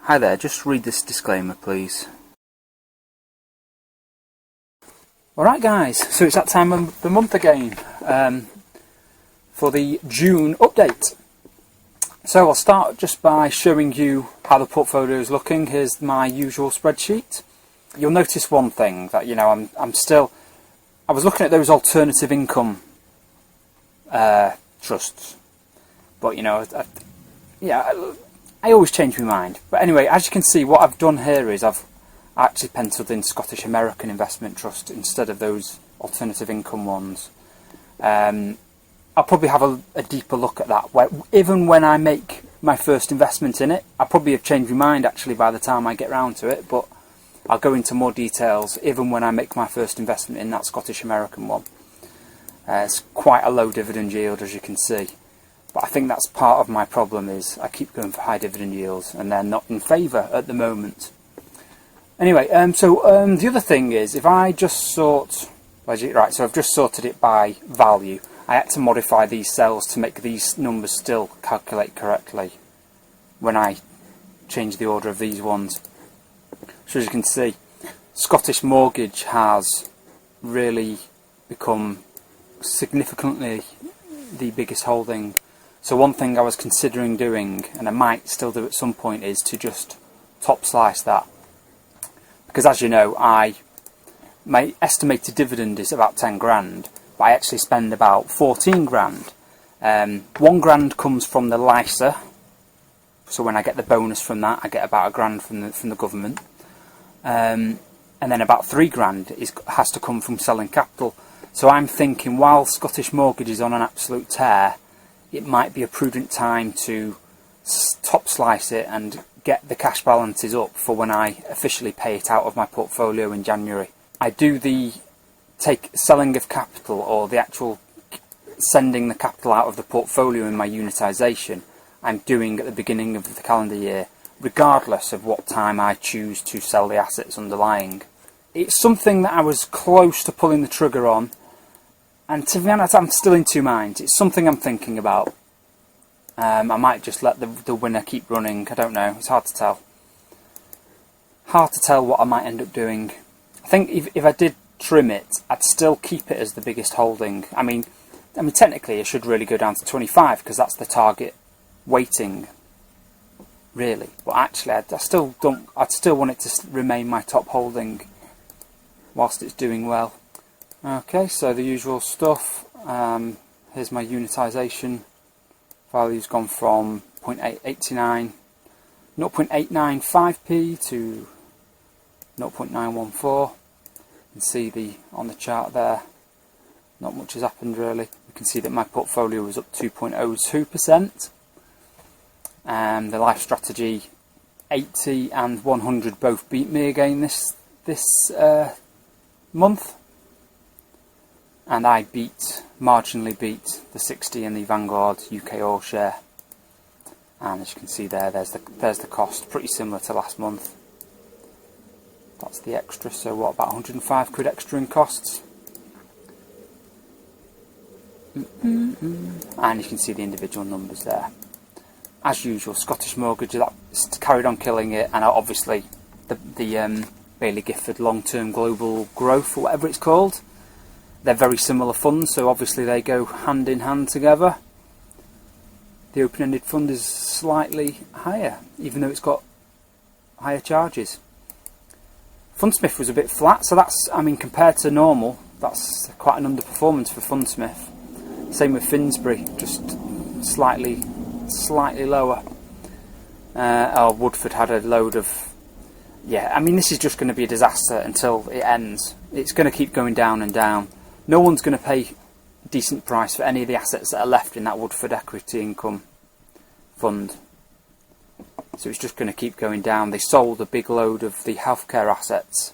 Hi there, just read this disclaimer please. Alright guys, so it's that time of the month again for the June update. So I'll start just by showing you how the portfolio is looking. Here's my usual spreadsheet. You'll notice one thing, that I was looking at those alternative income trusts, but I always change my mind. But anyway, as you can see, what I've done here is I've actually penciled in Scottish American Investment Trust instead of those alternative income ones. I'll probably have a deeper look at that. Even when I make my first investment in it, I'll probably have changed my mind actually by the time I get round to it, but I'll go into more details even when I make my first investment in that Scottish American one. It's quite a low dividend yield, as you can see. But I think that's part of my problem, is I keep going for high dividend yields and they're not in favour at the moment. Anyway, the other thing is, if I just sort... Right, so I've just sorted it by value. I had to modify these cells to make these numbers still calculate correctly when I change the order of these ones. So as you can see, Scottish Mortgage has really become significantly the biggest holding. So one thing I was considering doing, and I might still do at some point, is to just top slice that. Because as you know, my estimated dividend is about 10 grand, but I actually spend about 14 grand. 1 grand comes from the LISA, so when I get the bonus from that, I get about £1 grand from the government. And then about 3 grand has to come from selling capital. So I'm thinking, while Scottish Mortgage is on an absolute tear, it might be a prudent time to top slice it and get the cash balances up for when I officially pay it out of my portfolio in January. I do the selling of capital, or the actual sending the capital out of the portfolio in my unitisation, I'm doing at the beginning of the calendar year, regardless of what time I choose to sell the assets underlying. It's something that I was close to pulling the trigger on, and to be honest, I'm still in two minds. It's something I'm thinking about. I might just let the winner keep running. I don't know. It's hard to tell. Hard to tell what I might end up doing. I think if I did trim it, I'd still keep it as the biggest holding. I mean, technically, it should really go down to 25 because that's the target weighting, really. But actually, I'd still want it to remain my top holding whilst it's doing well. Okay, so the usual stuff. Here's my unitisation. Value's gone from 0.895p to 0.914. You can see on the chart there, not much has happened really. You can see that my portfolio was up 2.02%. The Life Strategy 80 and 100 both beat me again this month. And I marginally beat the 60 and the Vanguard UK All Share. And as you can see there's the cost, pretty similar to last month. That's the extra, so what, about 105 quid extra in costs? And you can see the individual numbers there. As usual, Scottish Mortgage that's carried on killing it, and obviously the Baillie Gifford Long-Term Global Growth, or whatever it's called. They're very similar funds, so obviously they go hand in hand together. The open-ended fund is slightly higher, even though it's got higher charges. Fundsmith was a bit flat, so that's, compared to normal, that's quite an underperformance for Fundsmith. Same with Finsbury, just slightly lower. Woodford had a load of... Yeah, this is just going to be a disaster until it ends. It's going to keep going down and down. No one's going to pay a decent price for any of the assets that are left in that Woodford Equity Income Fund. So it's just going to keep going down. They sold a big load of the healthcare assets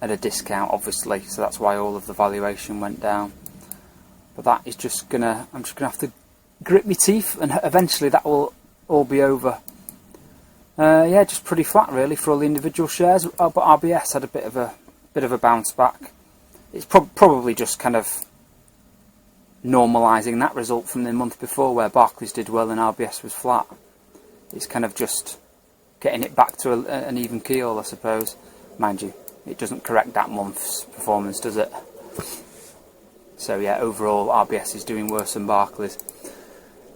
at a discount, obviously, so that's why all of the valuation went down. But that is just I'm just going to have to grit my teeth, and eventually that will all be over. Yeah, just pretty flat really for all the individual shares. But RBS had a bit of a bounce back. It's probably just kind of normalising that result from the month before, where Barclays did well and RBS was flat. It's kind of just getting it back to an even keel, I suppose. Mind you, it doesn't correct that month's performance, does it? So yeah, overall RBS is doing worse than Barclays.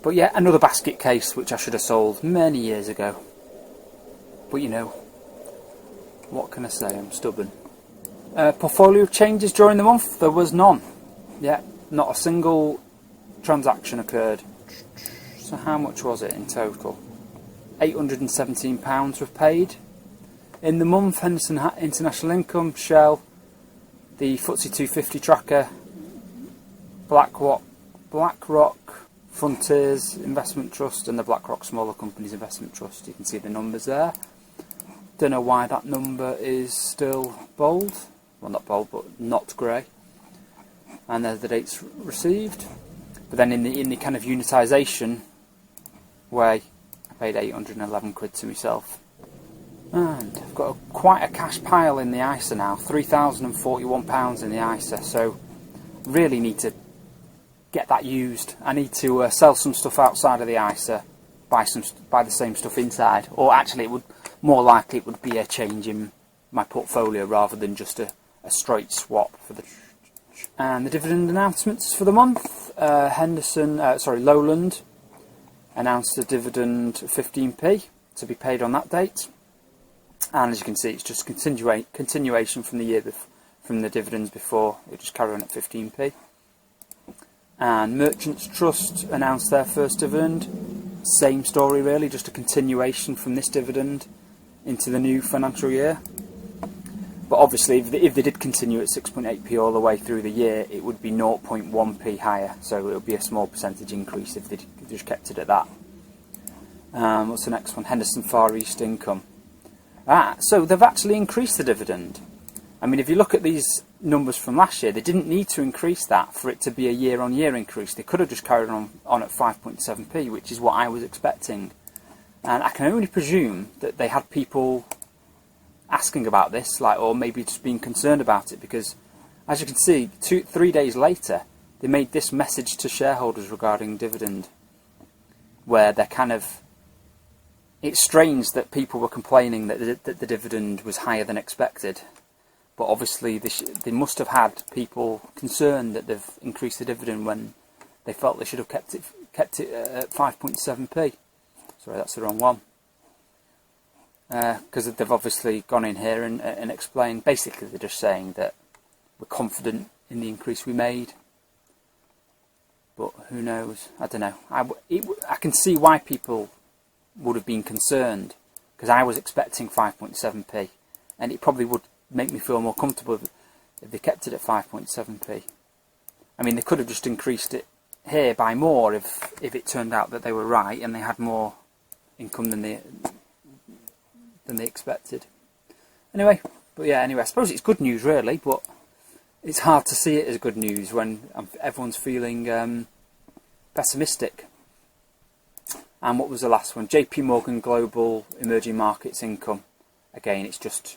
But yeah, another basket case which I should have sold many years ago. But you know, what can I say, I'm stubborn. Portfolio changes during the month, there was none. Yeah, not a single transaction occurred. So how much was it in total? £817 were paid. In the month, Henderson International Income, Shell, the FTSE 250 tracker, BlackRock Frontiers Investment Trust and the BlackRock Smaller Companies Investment Trust. You can see the numbers there. Don't know why that number is still bold. Well, not bold, but not grey. And there's the dates received. But then in the kind of unitisation way, I paid 811 quid to myself. And I've got quite a cash pile in the ISA now, £3,041 in the ISA, so really need to get that used. I need to sell some stuff outside of the ISA, buy the same stuff inside, or actually it would more likely it would be a change in my portfolio rather than just a straight swap for the. And the dividend announcements for the month, Lowland announced a dividend of 15p to be paid on that date. And as you can see, it's just continuation from from the dividends before. It just carry on at 15p. And Merchants Trust announced their first dividend. Same story really, just a continuation from this dividend into the new financial year. But obviously, if they did continue at 6.8p all the way through the year, it would be 0.1p higher. So it would be a small percentage increase if they just kept it at that. What's the next one? Henderson Far East Income. So they've actually increased the dividend. I mean, if you look at these numbers from last year, they didn't need to increase that for it to be a year-on-year increase. They could have just carried on at 5.7p, which is what I was expecting. And I can only presume that they had people asking about this, or maybe just being concerned about it, because as you can see, 3 days later, they made this message to shareholders regarding dividend, where they're kind of. It's strange that people were complaining that the dividend was higher than expected, but obviously they must have had people concerned that they've increased the dividend when they felt they should have kept it at 5.7p. Sorry, that's the wrong one. Because they've obviously gone in here and explained. Basically, they're just saying that we're confident in the increase we made, but who knows? I don't know. I can see why people would have been concerned, because I was expecting 5.7p, and it probably would make me feel more comfortable if they kept it at 5.7p. I mean, they could have just increased it here by more if it turned out that they were right and they had more income than they expected. Anyway, I suppose it's good news really, but it's hard to see it as good news when everyone's feeling pessimistic. And what was the last one? JP Morgan Global Emerging Markets Income. Again, it's just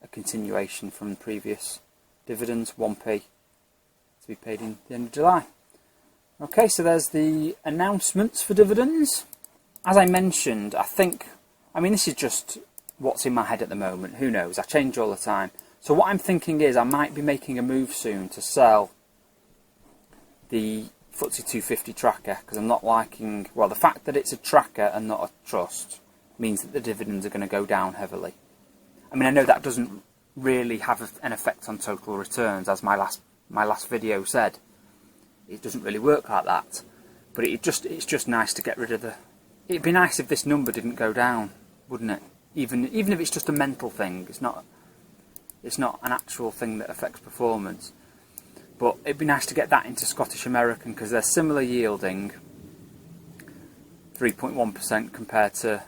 a continuation from the previous dividends, 1p, to be paid in the end of July. Okay, so there's the announcements for dividends. As I mentioned, this is just what's in my head at the moment. Who knows? I change all the time. So what I'm thinking is I might be making a move soon to sell the FTSE 250 tracker, because I'm not liking, the fact that it's a tracker and not a trust means that the dividends are going to go down heavily. I mean, I know that doesn't really have an effect on total returns, as my last video said. It doesn't really work like that. But it's just nice to get rid of it'd be nice if this number didn't go down, wouldn't it? Even if it's just a mental thing, it's not an actual thing that affects performance. But it'd be nice to get that into Scottish American, because they're similar yielding, 3.1% compared to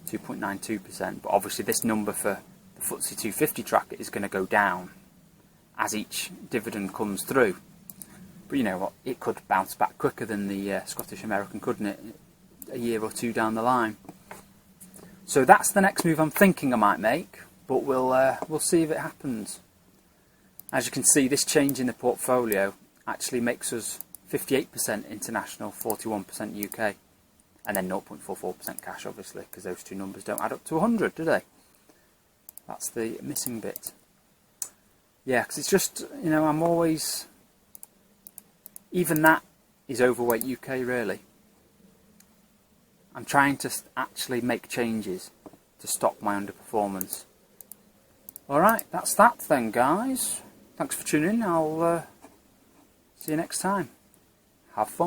2.92%. But obviously this number for the FTSE 250 tracker is going to go down as each dividend comes through. But you know what, it could bounce back quicker than the Scottish American, couldn't it? A year or two down the line. So that's the next move I'm thinking I might make, but we'll see if it happens. As you can see, this change in the portfolio actually makes us 58% international, 41% UK. And then 0.44% cash, obviously, because those two numbers don't add up to 100, do they? That's the missing bit. Yeah, because it's just, you know, I'm always... Even that is overweight UK, really. I'm trying to actually make changes to stop my underperformance. Alright, that's that then, guys. Thanks for tuning in. I'll see you next time. Have fun.